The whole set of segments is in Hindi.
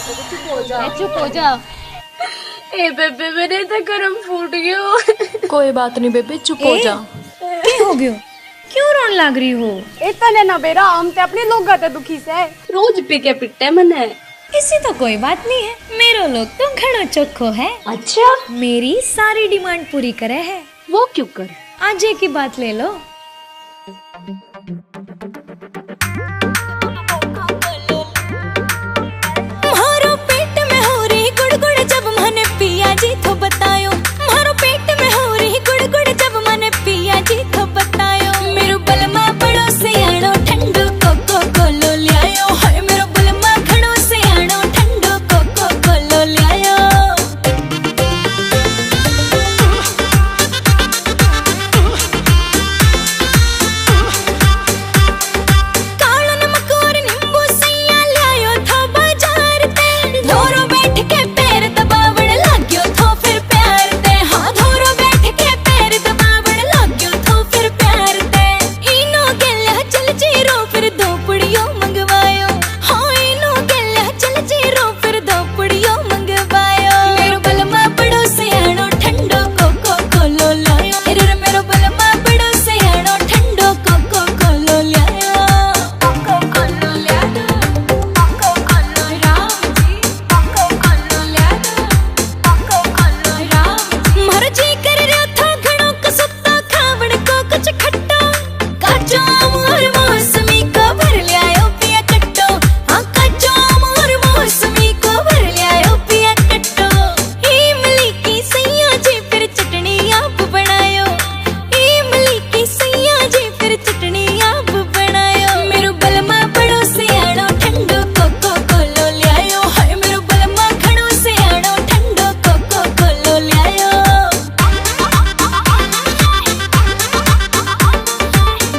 चुप हो जा। ए बेबे मेरे तो गरम फूट गयो। कोई बात नहीं बेबे, चुप हो जा। क्या हो गयो? क्यों रोन लग रही हो? इतने ना बेरा हम ते अपने लोग गाते दुखी से रोज पी के पिटते मने। इसी तो कोई बात नहीं है, मेरो लोग तो घणो चोखो है। अच्छा मेरी सारी डिमांड पूरी करे है। वो क्यों कर? आज की बात ले लो। मारो पेट में हो रही गुड़गुड़ जब मैंने पिया जी तो बतायो। मारो पेट में हो रही गुड़गुड़ जब मैंने पिया जी तो बतायो। मेरो बलमा बड़ो से आनो ठंडो कोको कोलो लियायो। हाय मेरो बलमा घणो से आनो ठंडो कोको कोलो लियायो। कालो नमक और नींबू सैया लियायो था बाजार ते। धोरो बैठ के पैर दबावण लाग्यो थो फिर प्यार ते। हाँ धोरो बैठ के पैर दबावण लाग्यो थो फिर प्यार ते। इनो गेल्या चल जीरो फिर दो पुड़ियो मंगवायो। हाँ इनो गेल्या चल जीरो फिर दो पुड़ियो मंगवायो। मेरो बलमा बड़ो से आनो ठंडो कोको कोलो लायो। अरे मेरो बलमा बड़ो से आनो ठंडो कोको कोलो लायो। कोको कोलो लायो, कोको कोलो राम जी, कोको कोलो लायो, कोको कोलो राम जी। मारो जी कर रयो था घणो कसुत्ता खावण को कुछ खट्टो। काचो आम और मौसमी को भर लियायो पिया कट्टो। हाँ काचो आम और मौसमी को भर लियायो पिया कट्टो। इमली की सैया जी फिर चटनी आप बनायो। इमली की सैया जी फिर चटनी आप बनायो। मेरो बलमा बड़ो से आनो ठंडो कोको कोलो लियायो। हाय मेरो बलमा घणो से आनो ठंडो कोको कोलो लियायो।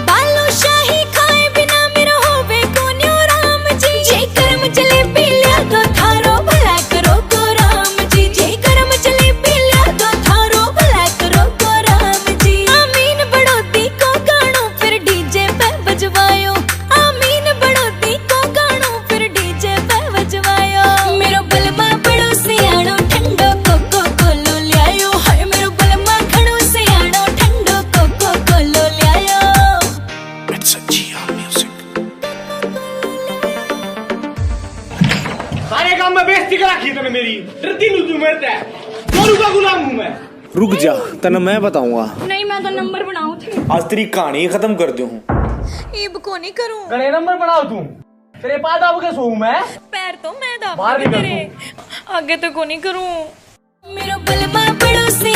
बालूशाही खाए बिना मेरो होवे कोन्यो राम जी। जे करम जलेबी लिया दो थारो भला करो को राम जी। जे करम जलेबी लिया दो थारो भला करो को राम जी। आमीन बड़ोती को गानो फिर डीजे पे बजवायो। आमीन बड़ोती को गानो फिर डीजे पे बजवायो। मेरो बलमा बड़ो से आनो ठंडो कोको कोलो लियायो। हाय मेरो बलमा घणो से आनो ठंडो कोको कोलो लियायो। It's a GR music. सारे काम में बेइज्जती करा की तूने मेरी। डरती नहीं तू मेरे से। गोरू का गुलाम हूँ मैं। रुक जा, तने मैं बताऊंगा। नहीं मैं तो नंबर बनाऊं थी। आज तेरी कहानी खत्म कर दूं। इब को नहीं करूं। गणे नंबर बनाओ तू। तेरे पास अब के सोऊं मैं। पैर तो मैं बाहर दाबूंगी निकल तेरे, आगे तो को नहीं करूं। मेरो बलमा बड़ो से